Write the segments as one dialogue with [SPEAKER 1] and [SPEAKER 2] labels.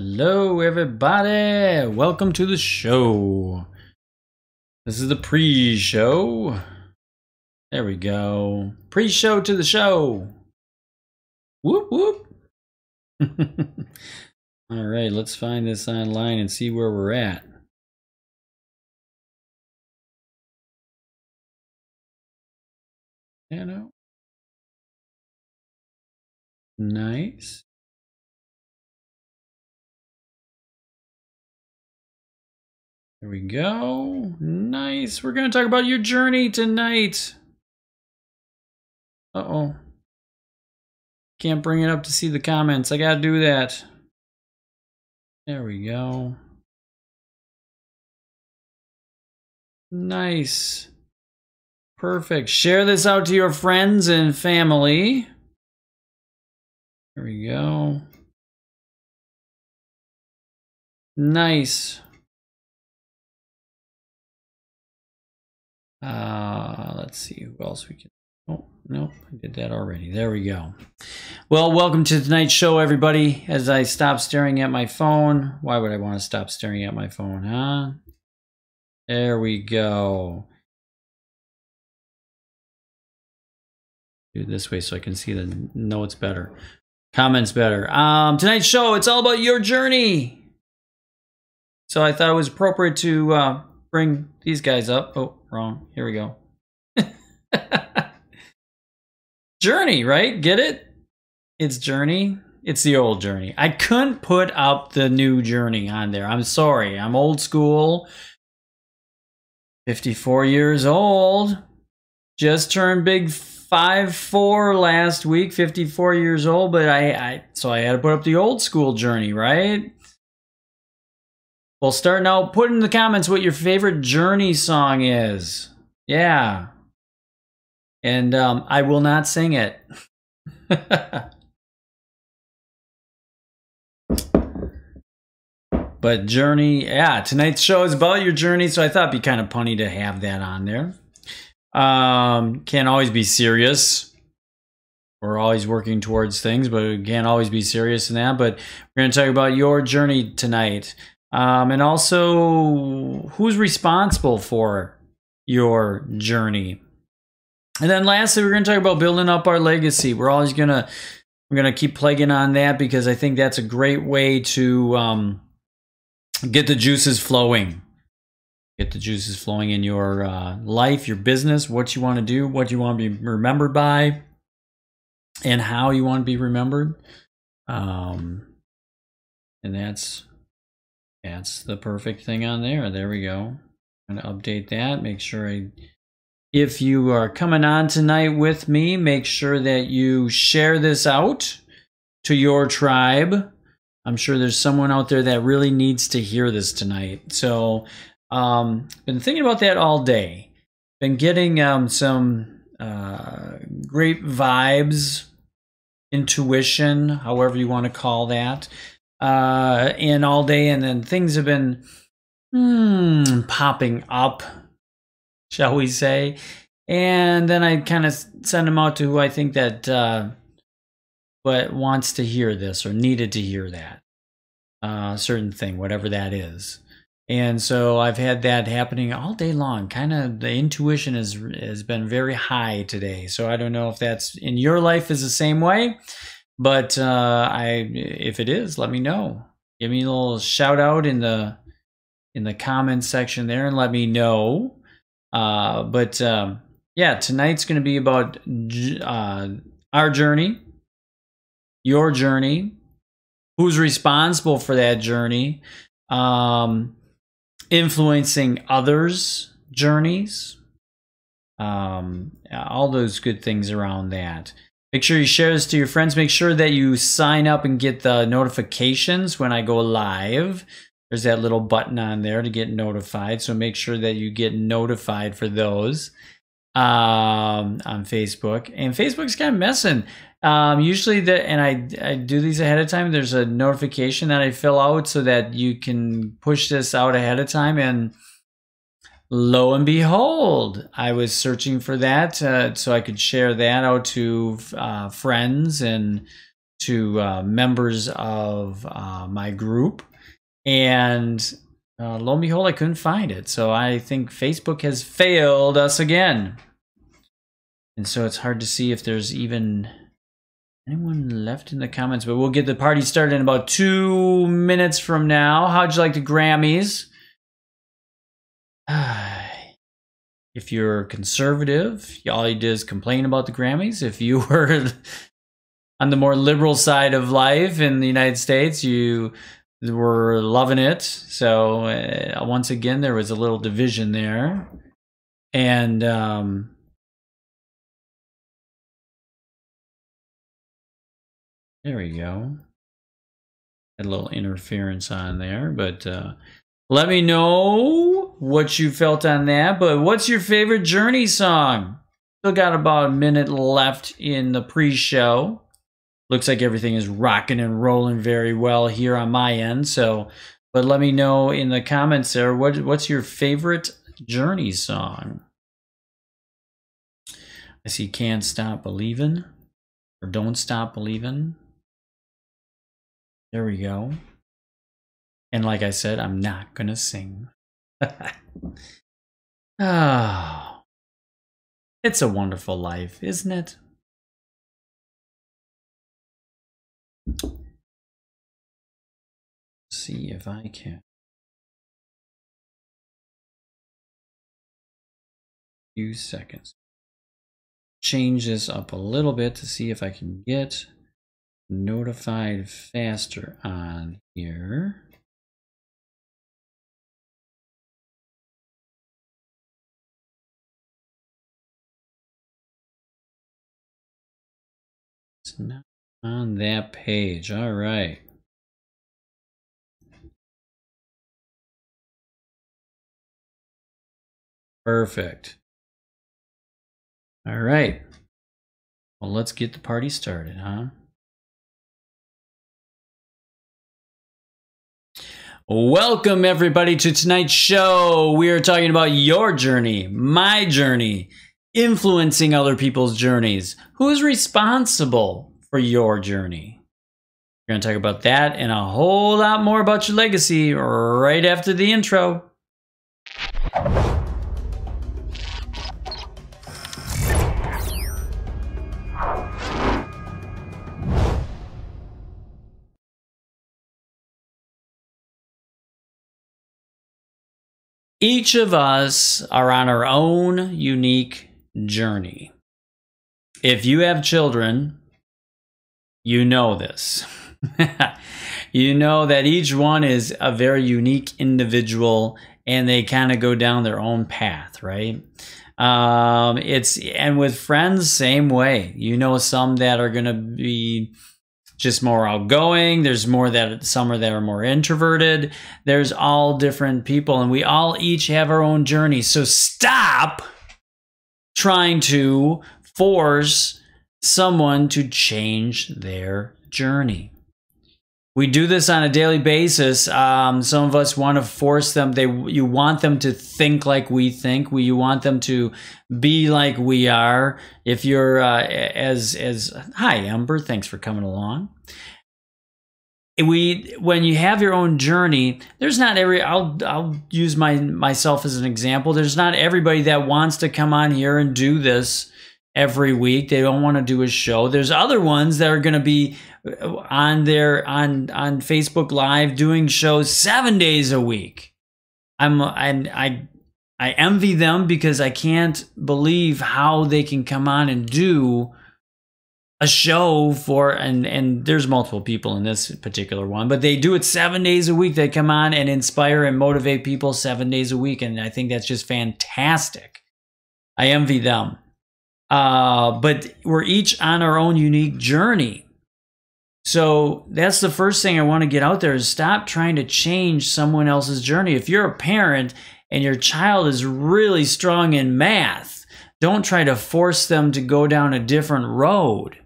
[SPEAKER 1] Hello, everybody. Welcome to the show. This is the pre-show. There we go. Pre-show to the show. Whoop, whoop. All right, let's find this online and see where we're at. You know. Nice. There we go. Nice. We're going to talk about your journey tonight. Uh-oh. Can't bring it up to see the comments. I got to do that. There we go. Nice. Perfect. Share this out to your friends and family. There we go. Nice. Let's see who else we can. Oh, no, I did that already. There we go. Well, welcome to tonight's show, everybody. As I stop staring at my phone. Why would I want to stop staring at my phone, huh? There we go. Do it this way so I can see the notes better. Comments better. Tonight's show, it's all about your journey. So I thought it was appropriate to bring these guys up. Oh, wrong. Here we go. Journey, right? Get it? It's Journey. It's the old Journey. I couldn't put up the new Journey on there. I'm sorry. I'm old school. 54 years old. Just turned big 5'4" last week. 54 years old, but so I had to put up the old school Journey, right? Well, start now. Put in the comments what your favorite Journey song is. Yeah. And I will not sing it. But Journey, yeah, tonight's show is about your journey, so I thought it'd be kind of punny to have that on there. Can't always be serious. We're always working towards things, but we can't always be serious in that. But we're going to talk about your journey tonight. And also, who's responsible for your journey? And then lastly, we're going to talk about building up our legacy. We're going to keep plugging on that because I think that's a great way to get the juices flowing. Get the juices flowing in your life, your business, what you want to do, what you want to be remembered by, and how you want to be remembered. And that's the perfect thing on there. There we go. I'm going to update that. Make sure if you are coming on tonight with me, make sure that you share this out to your tribe. I'm sure there's someone out there that really needs to hear this tonight. So, been thinking about that all day. Been getting some great vibes, intuition, however you want to call that, in all day. And then things have been popping up, shall we say. And then I kind of send them out to who I think that wants to hear this or needed to hear that certain thing, whatever that is. And so I've had that happening all day long. Kind of the intuition has been very high today. So I don't know if that's in your life is the same way, but if it is, let me know. Give me a little shout out in the comments section there and let me know. Yeah, tonight's going to be about our journey, your journey, who's responsible for that journey, influencing others' journeys, all those good things around that. Make sure you share this to your friends. Make sure that you sign up and get the notifications when I go live. There's that little button on there to get notified. So make sure that you get notified for those on Facebook. And Facebook's kind of messing. Usually, and I do these ahead of time. There's a notification that I fill out so that you can push this out ahead of time. And lo and behold, I was searching for that so I could share that out to friends and members of my group, and lo and behold, I couldn't find it. So I think Facebook has failed us again. And so it's hard to see if there's even anyone left in the comments, but we'll get the party started in about 2 minutes from now. How'd you like the Grammys? If you're conservative, all you did is complain about the Grammys. If you were on the more liberal side of life in the United States, you were loving it. So once again, there was a little division there. And there we go. Had a little interference on there, but let me know what you felt on that. But what's your favorite Journey song? Still got about a minute left in the pre-show. Looks like everything is rocking and rolling very well here on my end. So, but let me know in the comments there, what's your favorite Journey song? I see Can't Stop Believin', or Don't Stop Believin'. There we go. And like I said, I'm not gonna sing. Oh, it's a wonderful life, isn't it? Let's see if I can. Few seconds. Change this up a little bit to see if I can get notified faster on here. It's not on that page. All right. Perfect. All right. Well, let's get the party started, huh? Welcome, everybody, to tonight's show. We are talking about your journey, my journey, influencing other people's journeys. Who's responsible for your journey? We're going to talk about that and a whole lot more about your legacy right after the intro. Each of us are on our own unique journey. If you have children, you know this. You know that each one is a very unique individual and they kind of go down their own path, right? And with friends, same way. You know, some that are going to be just more outgoing. There's more that some are that are more introverted. There's all different people, and we all each have our own journey. So stop trying to force someone to change their journey. We do this on a daily basis. Some of us want to force them. You want them to think like we think. You want them to be like we are. If you're hi Ember, thanks for coming along. When you have your own journey, there's not I'll use myself as an example. There's not everybody that wants to come on here and do this every week. They don't want to do a show. There's other ones that are going to be on Facebook Live doing shows 7 days a week. I envy them because I can't believe how they can come on and do a show and there's multiple people in this particular one, but they do it 7 days a week. They come on and inspire and motivate people 7 days a week, and I think that's just fantastic. I envy them. But we're each on our own unique journey. So that's the first thing I want to get out there is stop trying to change someone else's journey. If you're a parent and your child is really strong in math, don't try to force them to go down a different road.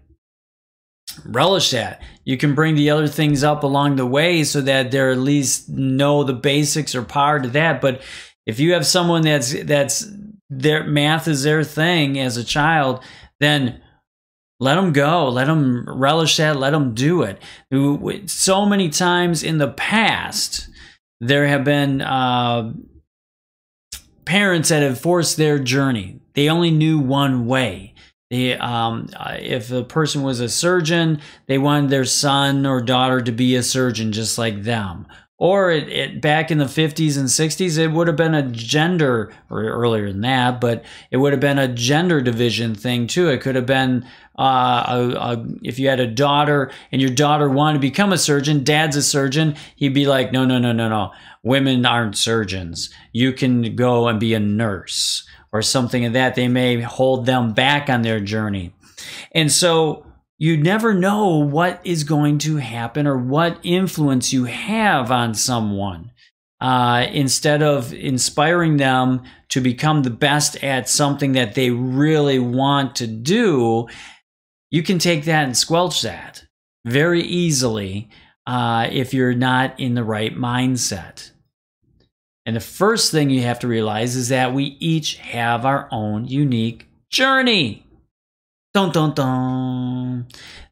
[SPEAKER 1] Relish that. You can bring the other things up along the way so that they at least know the basics or part of that. But if you have someone that's their math is their thing as a child, then Let them go. Let them relish that. Let them do it. So many times in the past, there have been parents that have forced their journey. They only knew one way. If a person was a surgeon, they wanted their son or daughter to be a surgeon just like them. Or back in the 50s and 60s, it would have been a gender, or earlier than that, but it would have been a gender division thing too. It could have been if you had a daughter and your daughter wanted to become a surgeon, dad's a surgeon, he'd be like, no. Women aren't surgeons. You can go and be a nurse or something of that. They may hold them back on their journey. And so you never know what is going to happen or what influence you have on someone. Instead of inspiring them to become the best at something that they really want to do, you can take that and squelch that very easily if you're not in the right mindset. And the first thing you have to realize is that we each have our own unique journey. Dun, dun, dun.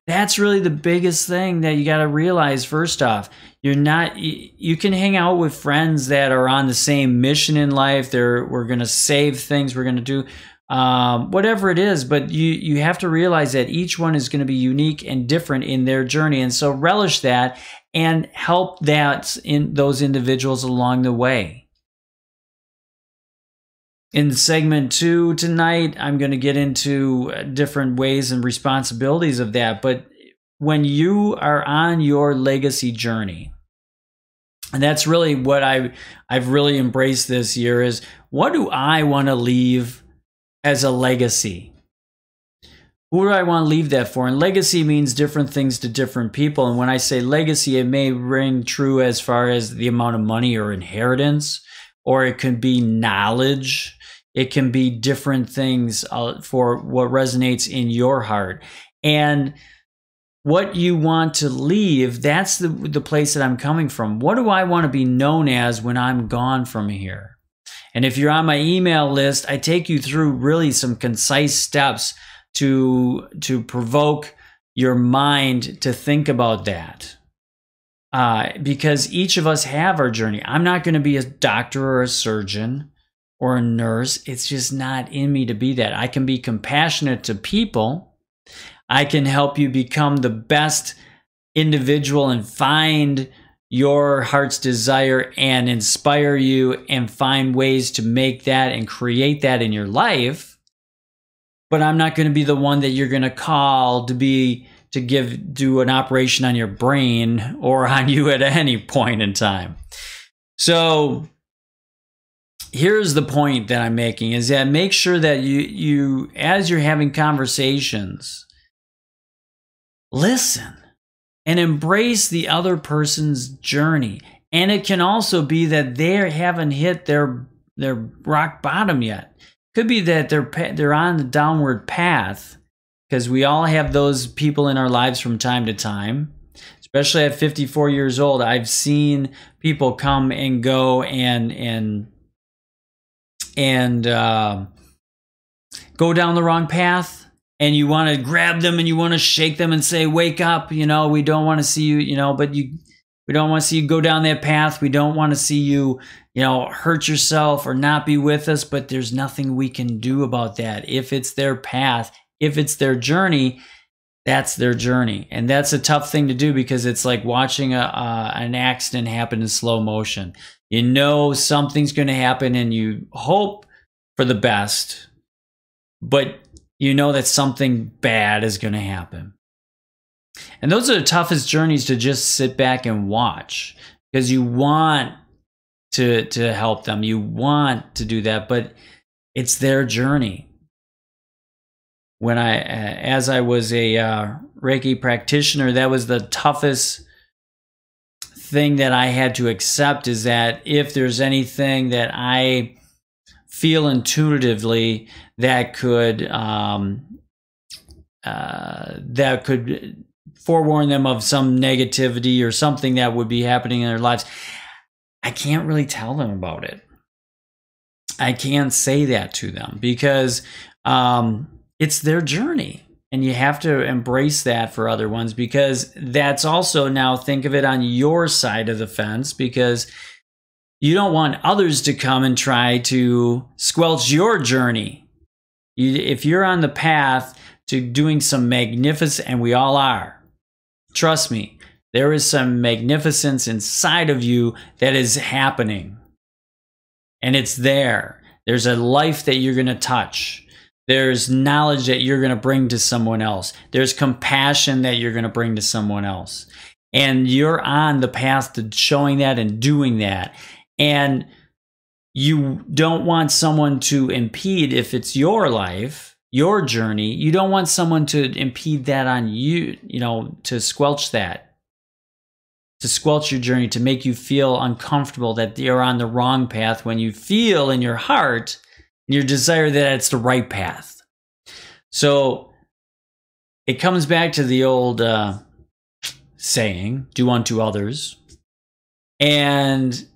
[SPEAKER 1] That's really the biggest thing that you got to realize. First off, you can hang out with friends that are on the same mission in life. We're going to save things. We're going to do whatever it is, but you have to realize that each one is going to be unique and different in their journey. And so relish that and help those individuals along the way. In segment 2 tonight, I'm going to get into different ways and responsibilities of that. But when you are on your legacy journey, and that's really what I've really embraced this year, is what do I want to leave as a legacy? Who do I want to leave that for? And legacy means different things to different people. And when I say legacy, it may ring true as far as the amount of money or inheritance, or it could be knowledge. It can be different things for what resonates in your heart. And what you want to leave, that's the place that I'm coming from. What do I want to be known as when I'm gone from here? And if you're on my email list, I take you through really some concise steps to provoke your mind to think about that. Because each of us have our journey. I'm not going to be a doctor or a surgeon or a nurse. It's just not in me to be that. I can be compassionate to people. I can help you become the best individual and find your heart's desire and inspire you and find ways to make that and create that in your life. But I'm not going to be the one that you're going to call to do an operation on your brain or on you at any point in time. So here's the point that I'm making, is that make sure that you as you're having conversations, listen and embrace the other person's journey. And it can also be that they haven't hit their rock bottom yet. Could be that they're on the downward path, because we all have those people in our lives from time to time. Especially at 54 years old, I've seen people come and go and go down the wrong path, and you want to grab them and you want to shake them and say, wake up, we don't want to see you, but we don't want to see you go down that path. We don't want to see you, hurt yourself or not be with us, but there's nothing we can do about that. If it's their path, if it's their journey, that's their journey. And that's a tough thing to do, because it's like watching an accident happen in slow motion. Something's going to happen and you hope for the best, but that something bad is going to happen. And those are the toughest journeys to just sit back and watch, because you want to help them. You want to do that, but it's their journey. As I was a Reiki practitioner, that was the toughest thing that I had to accept, is that if there's anything that I feel intuitively that could forewarn them of some negativity or something that would be happening in their lives, I can't really tell them about it. I can't say that to them, because it's their journey. And you have to embrace that for other ones, because that's also, now think of it on your side of the fence, because you don't want others to come and try to squelch your journey. If you're on the path to doing some magnificent, and we all are, trust me, there is some magnificence inside of you that is happening. And it's there. There's a life that you're going to touch. There's knowledge that you're going to bring to someone else. There's compassion that you're going to bring to someone else. And you're on the path to showing that and doing that. And you don't want someone to impede, if it's your life, your journey, you don't want someone to impede that on you, to squelch that, to squelch your journey, to make you feel uncomfortable that you're on the wrong path, when you feel in your heart, your desire, that it's the right path. So it comes back to the old saying, do unto others. And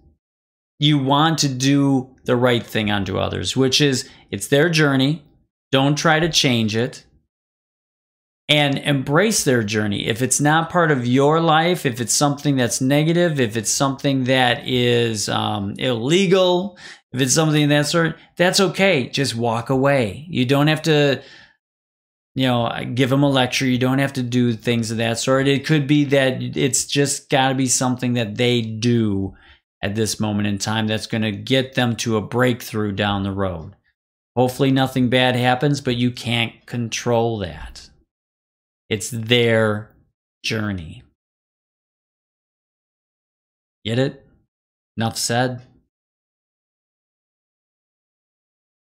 [SPEAKER 1] you want to do the right thing unto others, which is, it's their journey. Don't try to change it. And embrace their journey. If it's not part of your life, if it's something that's negative, if it's something that is illegal, if it's something of that sort, that's okay. Just walk away. You don't have to, give them a lecture. You don't have to do things of that sort. It could be that it's just got to be something that they do at this moment in time that's going to get them to a breakthrough down the road. Hopefully nothing bad happens, but you can't control that. It's their journey. Get it? Enough said.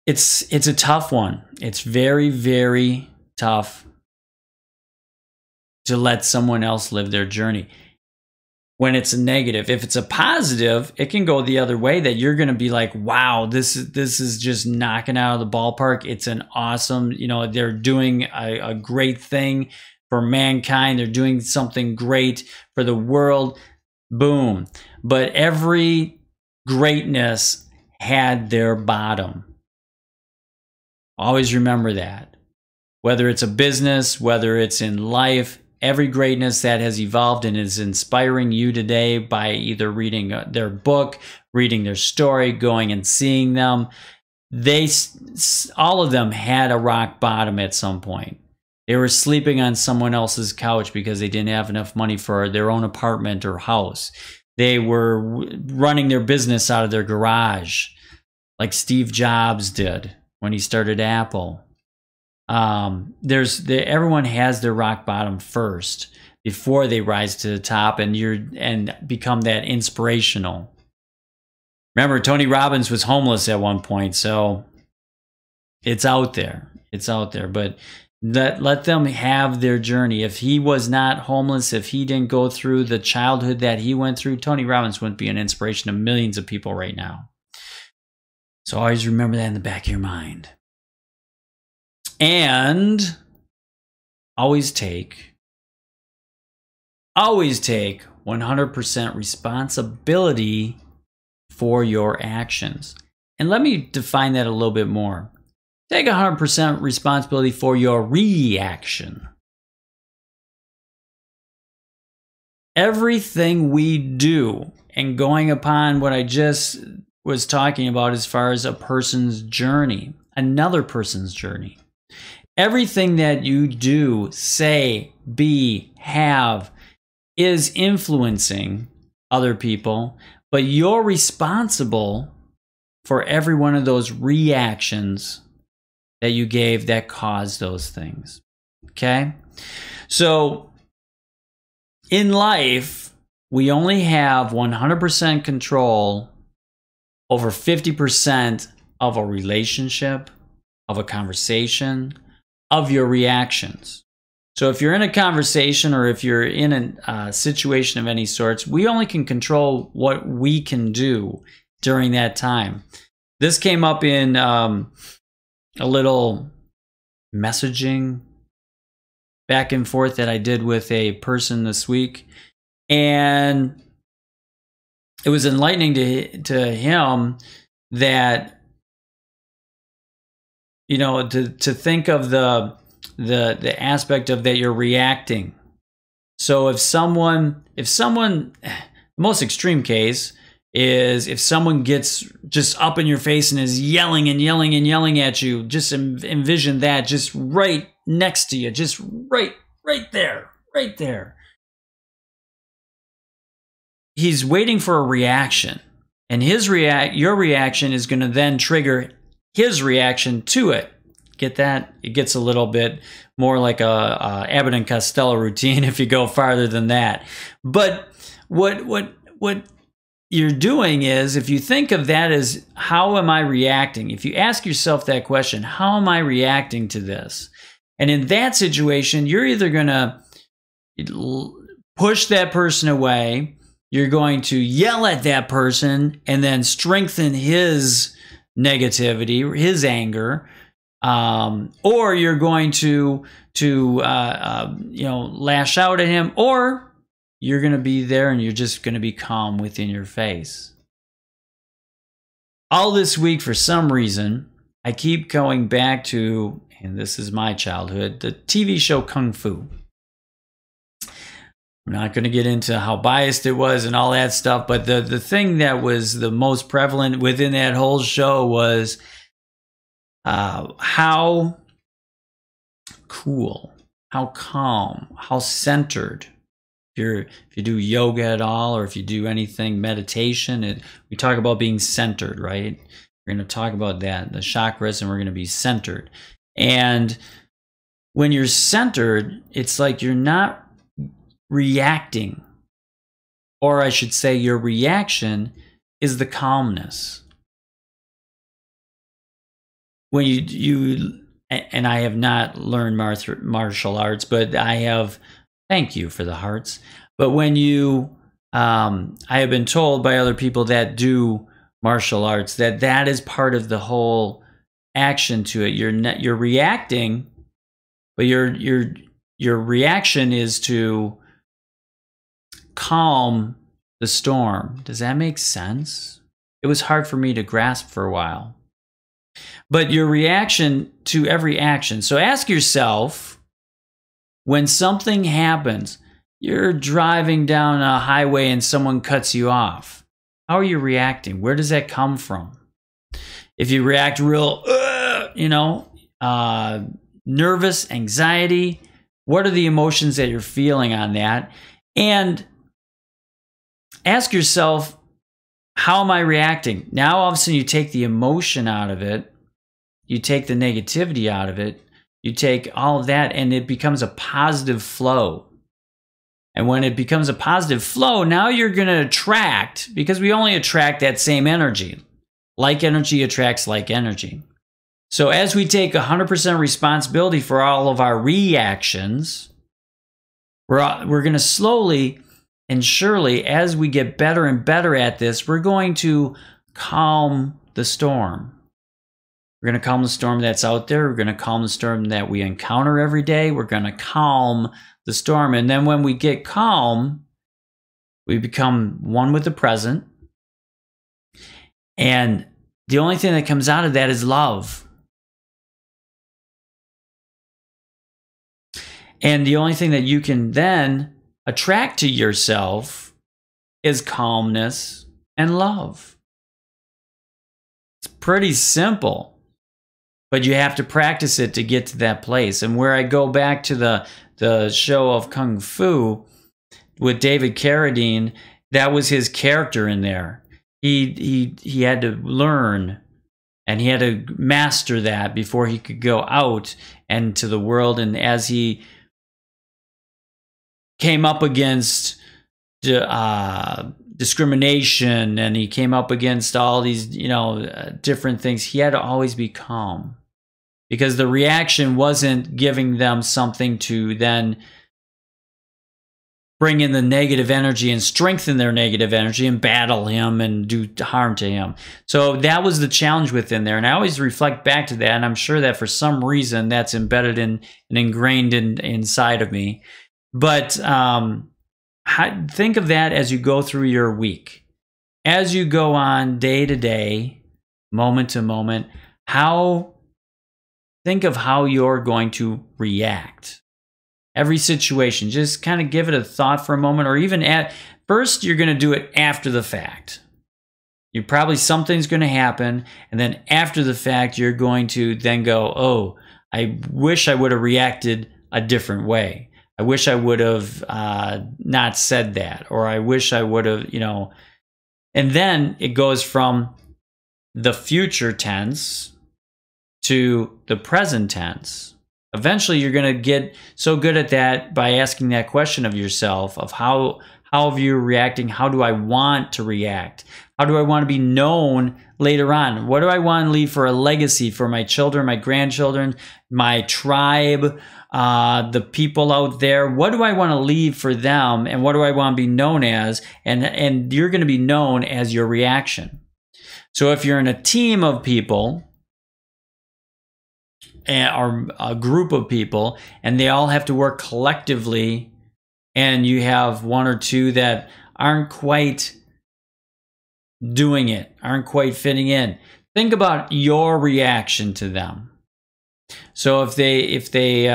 [SPEAKER 1] It's a tough one. It's very, very tough to let someone else live their journey. When it's a negative, if it's a positive, it can go the other way, that you're going to be like, wow, this is just knocking out of the ballpark. It's an awesome, they're doing a great thing for mankind. They're doing something great for the world. Boom. But every greatness had their bottom. Always remember that. Whether it's a business, whether it's in life, every greatness that has evolved and is inspiring you today by either reading their book, reading their story, going and seeing them, all of them had a rock bottom at some point. They were sleeping on someone else's couch because they didn't have enough money for their own apartment or house. They were running their business out of their garage, like Steve Jobs did when he started Apple. Everyone has their rock bottom first before they rise to the top and become that inspirational. Remember, Tony Robbins was homeless at one point, so it's out there. It's out there, but let them have their journey. If he was not homeless, if he didn't go through the childhood that he went through, Tony Robbins wouldn't be an inspiration to millions of people right now. So always remember that in the back of your mind. And always take 100% responsibility for your actions. And let me define that a little bit more. Take 100% responsibility for your reaction. Everything we do, and going upon what I just was talking about as far as a person's journey, another person's journey. Everything that you do, say, be, have, is influencing other people, but you're responsible for every one of those reactions that you gave that caused those things. Okay? So, in life, we only have 100% control over 50% of a relationship, of a conversation, of your reactions. So if you're in a conversation or if you're in a situation of any sorts, we only can control what we can do during that time. This came up in a little messaging back and forth that I did with a person this week. And it was enlightening to him that, to think of the the aspect of that you're reacting. So if someone, the most extreme case is if someone gets just up in your face and is yelling and yelling and yelling at you, just envision that just right next to you, just right there, right there. He's waiting for a reaction, and your reaction is going to then trigger his reaction to it. Get that? It gets a little bit more like a Abbott and Costello routine if you go farther than that. But what you're doing is, if you think of that as how am I reacting? If you ask yourself that question, how am I reacting to this? And in that situation, you're either going to push that person away, you're going to yell at that person and then strengthen his negativity, his anger, or you're going to lash out at him, or you're going to be there and you're just going to be calm within your face. All this week, for some reason, I keep going back to, and this is my childhood, the TV show Kung Fu. I'm not going to get into how biased it was and all that stuff, but the thing that was the most prevalent within that whole show was how cool, how calm, how centered. If you do yoga at all, or if you do anything, meditation, we talk about being centered, right? We're going to talk about that, the chakras, and we're going to be centered. And when you're centered, it's like you're not reacting, or I should say your reaction is the calmness. When you and I have not learned martial arts, but I have, thank you for the hearts, but when you I have been told by other people that do martial arts that is part of the whole action to it. You're reacting, but your reaction is to calm the storm. Does that make sense? It was hard for me to grasp for a while. But your reaction to every action. So ask yourself, when something happens, you're driving down a highway and someone cuts you off. How are you reacting? Where does that come from? If you react real, nervous, anxiety, what are the emotions that you're feeling on that? And ask yourself, how am I reacting? Now, all of a sudden, you take the emotion out of it. You take the negativity out of it. You take all of that, and it becomes a positive flow. And when it becomes a positive flow, now you're going to attract, because we only attract that same energy. Like energy attracts like energy. So as we take 100% responsibility for all of our reactions, we're going to slowly and surely, as we get better and better at this, we're going to calm the storm. We're going to calm the storm that's out there. We're going to calm the storm that we encounter every day. We're going to calm the storm. And then when we get calm, we become one with the present. And the only thing that comes out of that is love. And the only thing that you can then attract to yourself is calmness and love. It's pretty simple, but you have to practice it to get to that place. And where I go back to the show of Kung Fu with David Carradine, that was his character in there. He had to learn, and he had to master that before he could go out and to the world. And as he came up against discrimination, and he came up against all these, different things, he had to always be calm, because the reaction wasn't giving them something to then bring in the negative energy and strengthen their negative energy and battle him and do harm to him. So that was the challenge within there. And I always reflect back to that, and I'm sure that for some reason that's embedded in and ingrained inside of me. But think of that as you go through your week. As you go on day to day, moment to moment, think of how you're going to react. Every situation, just kind of give it a thought for a moment, or even at first, you're going to do it after the fact. You probably, something's going to happen, and then after the fact, you're going to then go, oh, I wish I would have reacted a different way. I wish I would have not said that, or I wish I would have, and then it goes from the future tense to the present tense. Eventually, you're going to get so good at that by asking that question of yourself of how are you reacting? How do I want to react? How do I want to be known later on? What do I want to leave for a legacy for my children, my grandchildren, my tribe, the people out there? What do I want to leave for them, and what do I want to be known as? And you're going to be known as your reaction. So if you're in a team of people, or a group of people, and they all have to work collectively, and you have one or two that aren't quite doing it, aren't quite fitting in, think about your reaction to them. So if they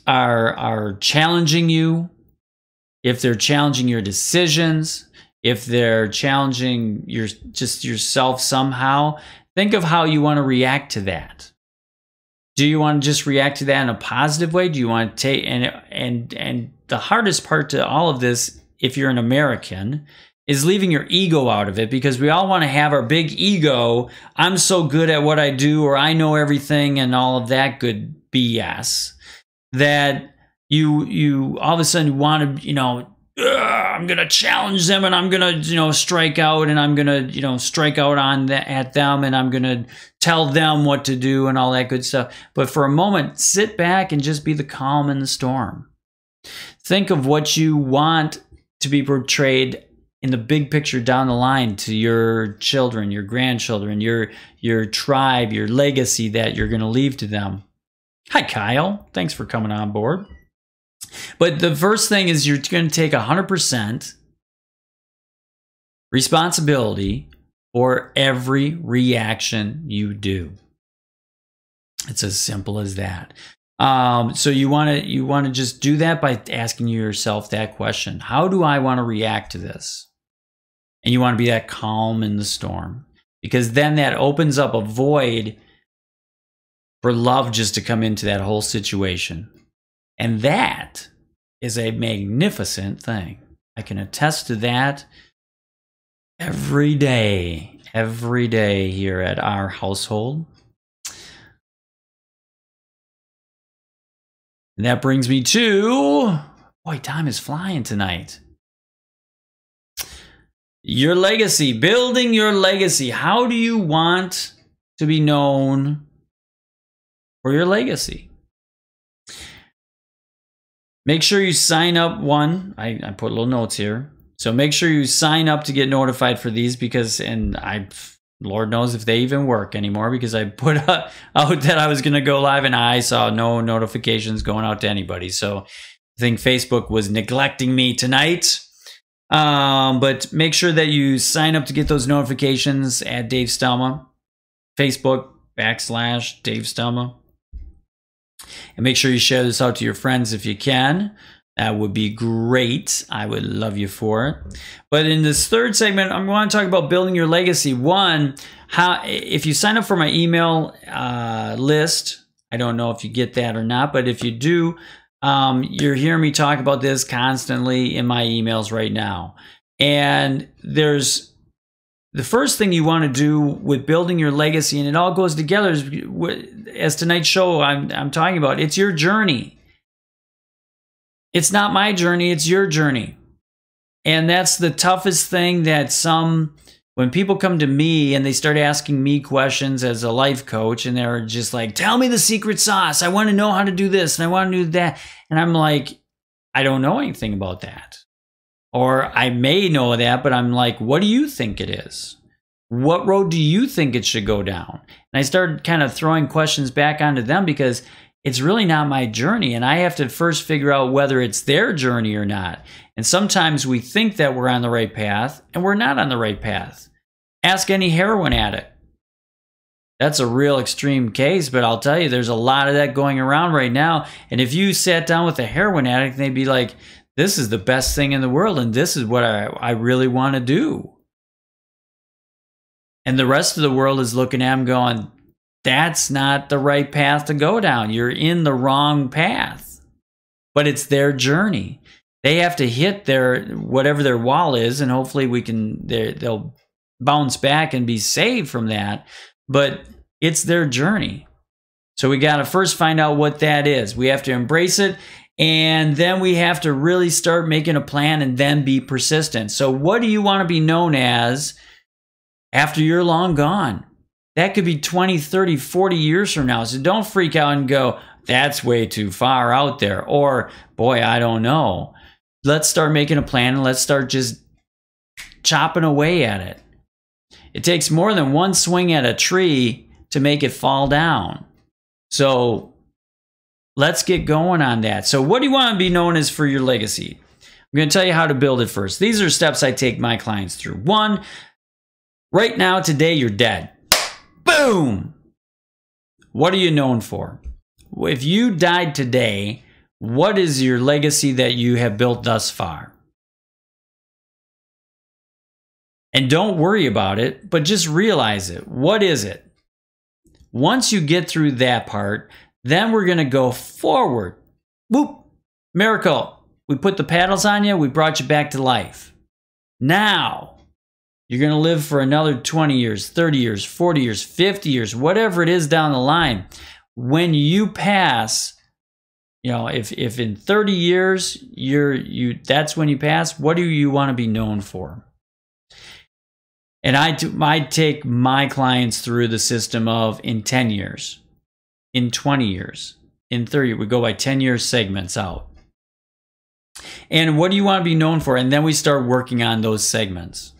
[SPEAKER 1] are challenging you, if they're challenging your decisions, if they're challenging yourself somehow, think of how you want to react to that. Do you want to just react to that in a positive way? Do you want to take, and the hardest part to all of this, if you're an American, is leaving your ego out of it, because we all want to have our big ego. I'm so good at what I do, or I know everything, and all of that good BS, that you all of a sudden want to, I'm going to challenge them, and I'm going to, strike out, and I'm going to, strike out at them, and I'm going to tell them what to do and all that good stuff. But for a moment, sit back and just be the calm in the storm. Think of what you want to be portrayed in the big picture down the line to your children, your grandchildren, your tribe, your legacy that you're going to leave to them. Hi, Kyle. Thanks for coming on board. But the first thing is you're going to take 100% responsibility for every reaction you do. It's as simple as that. So you want to just do that by asking yourself that question: how do I want to react to this? And you want to be that calm in the storm, because then that opens up a void for love just to come into that whole situation. And that is a magnificent thing. I can attest to that every day here at our household. And that brings me to, boy, time is flying tonight. Your legacy, building your legacy. How do you want to be known for your legacy? Make sure you sign up. I put little notes here. So make sure you sign up to get notified for these, because, Lord knows if they even work anymore, because I put out that I was going to go live and I saw no notifications going out to anybody. So I think Facebook was neglecting me tonight. But make sure that you sign up to get those notifications at Dave Stelma, Facebook /Dave Stelma. And make sure you share this out to your friends if you can. That would be great. I would love you for it. But in this third segment, I'm going to talk about building your legacy. One, if you sign up for my email list, I don't know if you get that or not, but if you do, you're hearing me talk about this constantly in my emails right now. And there's the first thing you want to do with building your legacy, and it all goes together, as tonight's show I'm talking about, it's your journey. It's not my journey, it's your journey. And that's the toughest thing that when people come to me and they start asking me questions as a life coach, and they're just like, tell me the secret sauce. I want to know how to do this and I want to do that. And I'm like, I don't know anything about that. Or I may know that, but I'm like, what do you think it is? What road do you think it should go down? And I started kind of throwing questions back onto them, because it's really not my journey, and I have to first figure out whether it's their journey or not. And sometimes we think that we're on the right path, and we're not on the right path. Ask any heroin addict. That's a real extreme case, but I'll tell you, there's a lot of that going around right now. And if you sat down with a heroin addict, they'd be like, this is the best thing in the world, and this is what I really want to do. And the rest of the world is looking at them going, that's not the right path to go down. You're in the wrong path. But it's their journey. They have to hit their whatever their wall is, and hopefully they'll bounce back and be saved from that. But it's their journey. So we got to first find out what that is. We have to embrace it, and then we have to really start making a plan and then be persistent. So what do you want to be known as after you're long gone? That could be 20, 30, 40 years from now. So don't freak out and go, that's way too far out there. Or, boy, I don't know. Let's start making a plan, and let's start just chopping away at it. It takes more than one swing at a tree to make it fall down. So let's get going on that. So what do you want to be known as for your legacy? I'm going to tell you how to build it first. These are steps I take my clients through. 1, right now, today, you're dead. Boom! What are you known for? If you died today, what is your legacy that you have built thus far? And don't worry about it, but just realize it. What is it? Once you get through that part, then we're going to go forward. Whoop! Miracle. We put the paddles on you. We brought you back to life. Now, you're going to live for another 20 years, 30 years, 40 years, 50 years, whatever it is down the line. When you pass, you know, if in 30 years, that's when you pass, what do you want to be known for? And I take my clients through the system of in 10 years, in 20 years, in 30. We go by 10-year segments out. And what do you want to be known for? And then we start working on those segments.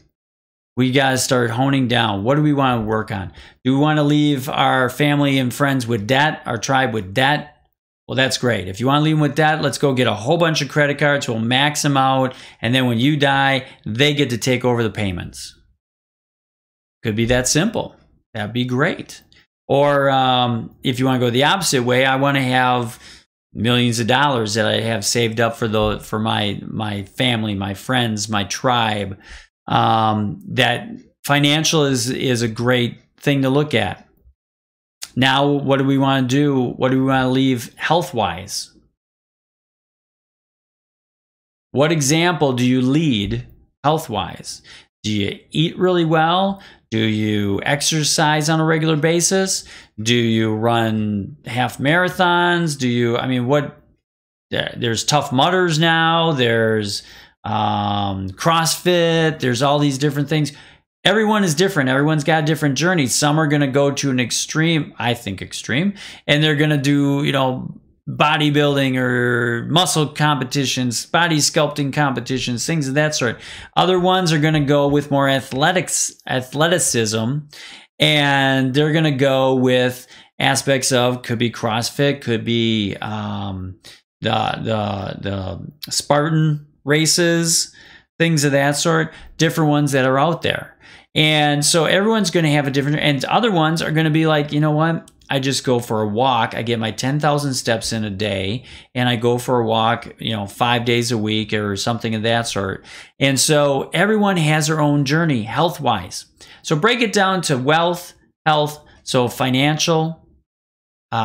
[SPEAKER 1] We got to start honing down. What do we want to work on? Do we want to leave our family and friends with debt, our tribe with debt? Well, that's great. If you want to leave them with debt, let's go get a whole bunch of credit cards. We'll max them out. And then when you die, they get to take over the payments. Could be that simple. That'd be great. Or if you want to go the opposite way, I want to have millions of dollars that I have saved up for my family, my friends, my tribe. That financial is a great thing to look at. Now, what do we want to do? What do we want to leave health-wise? What example do you lead health-wise? Do you eat really well? Do you exercise on a regular basis? Do you run half marathons? There's Tough Mudders now. There's CrossFit. There's all these different things. Everyone is different. Everyone's got a different journey. Some are going to go to an extreme, I think extreme, and they're going to do, bodybuilding or muscle competitions, body sculpting competitions, things of that sort. Other ones are going to go with more athleticism, and they're going to go with aspects of, could be CrossFit, could be the Spartan races, things of that sort, different ones that are out there. And so everyone's going to have a different, and other ones are going to be like, you know what? I just go for a walk. I get my 10,000 steps in a day, and I go for a walk, 5 days a week or something of that sort. And so everyone has their own journey health-wise. So break it down to wealth, health, so financial,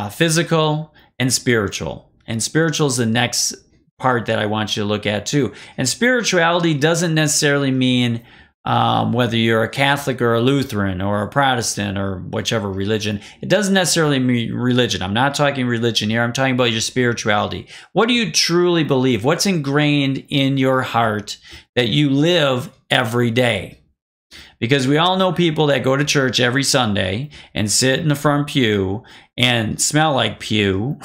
[SPEAKER 1] physical, and spiritual. And spiritual is the next part that I want you to look at too. And spirituality doesn't necessarily mean whether you're a Catholic or a Lutheran or a Protestant or whichever religion. It doesn't necessarily mean religion. I'm not talking religion here. I'm talking about your spirituality. What do you truly believe? What's ingrained in your heart that you live every day? Because we all know people that go to church every Sunday and sit in the front pew and smell like pew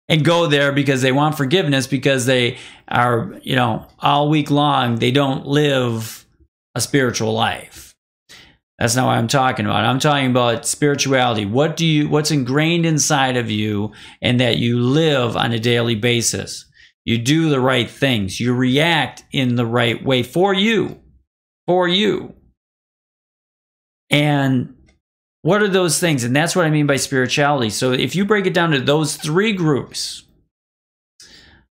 [SPEAKER 1] and go there because they want forgiveness, because they are, all week long, they don't live a spiritual life. That's not what I'm talking about. I'm talking about spirituality. What's ingrained inside of you and that you live on a daily basis? You do the right things. You react in the right way for you. And what are those things? And that's what I mean by spirituality. So if you break it down to those three groups,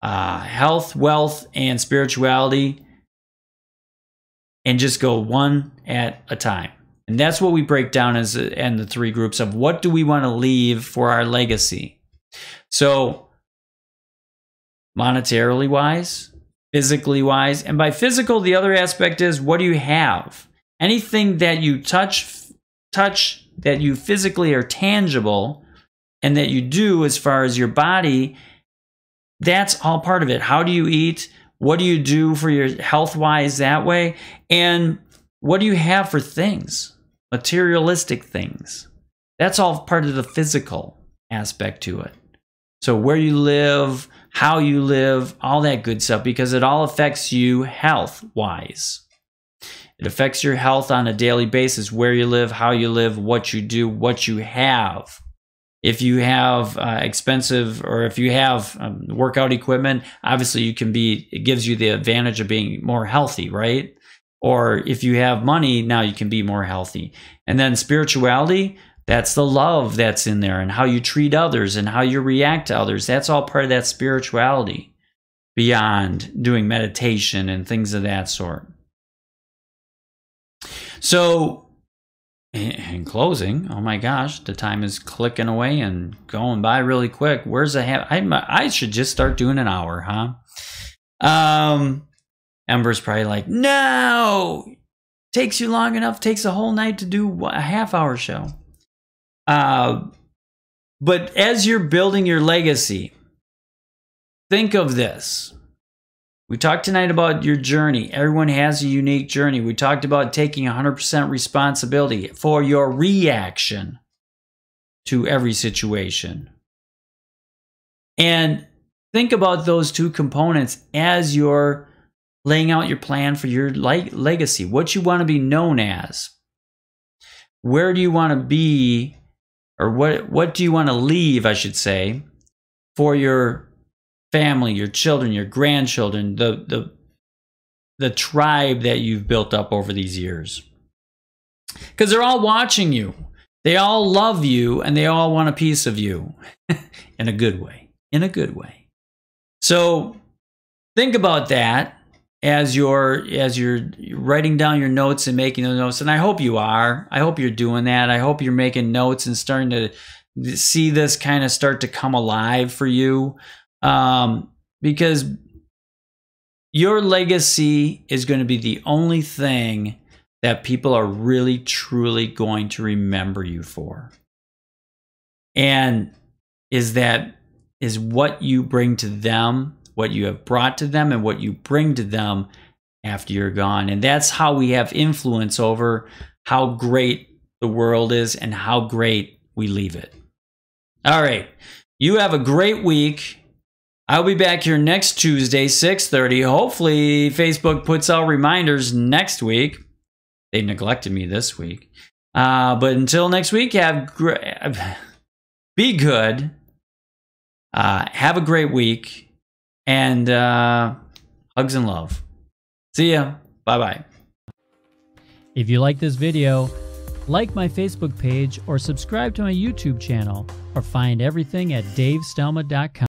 [SPEAKER 1] health, wealth, and spirituality, and just go one at a time. And that's what we break down as and the three groups of what do we want to leave for our legacy. So monetarily wise, physically wise, and by physical, the other aspect is what do you have? Anything that you touch that you physically are tangible and that you do as far as your body, that's all part of it. How do you eat? What do you do for your health-wise that way? And what do you have for things? Materialistic things. That's all part of the physical aspect to it. So where you live, how you live, all that good stuff, because it all affects you health-wise. It affects your health on a daily basis, where you live, how you live, what you do, what you have. If you have expensive, or if you have workout equipment, obviously it gives you the advantage of being more healthy, right? Or if you have money, now you can be more healthy. And then spirituality, that's the love that's in there, and how you treat others and how you react to others. That's all part of that spirituality, beyond doing meditation and things of that sort. So, in closing, oh my gosh, the time is clicking away and going by really quick. Where's the I should just start doing an hour, huh? Ember's probably like, no, takes you long enough, takes a whole night to do a half-hour show. But as you're building your legacy, think of this. We talked tonight about your journey. Everyone has a unique journey. We talked about taking 100% responsibility for your reaction to every situation. And think about those two components as you're laying out your plan for your legacy. What you want to be known as. Where do you want to be, or what do you want to leave, I should say, for your family, your children, your grandchildren, the tribe that you've built up over these years. Because they're all watching you. They all love you, and they all want a piece of you. In a good way. In a good way. So think about that as you're writing down your notes and making those notes. And I hope you are. I hope you're doing that. I hope you're making notes and starting to see this kind of start to come alive for you. Because your legacy is going to be the only thing that people are really, truly going to remember you for. And is what you bring to them, what you have brought to them, and what you bring to them after you're gone. And that's how we have influence over how great the world is and how great we leave it. All right. You have a great week. I'll be back here next Tuesday, 6:30. Hopefully, Facebook puts out reminders next week. They neglected me this week. But until next week, be good. Have a great week. And hugs and love. See ya. Bye-bye.
[SPEAKER 2] If you like this video, like my Facebook page or subscribe to my YouTube channel, or find everything at davestelma.com.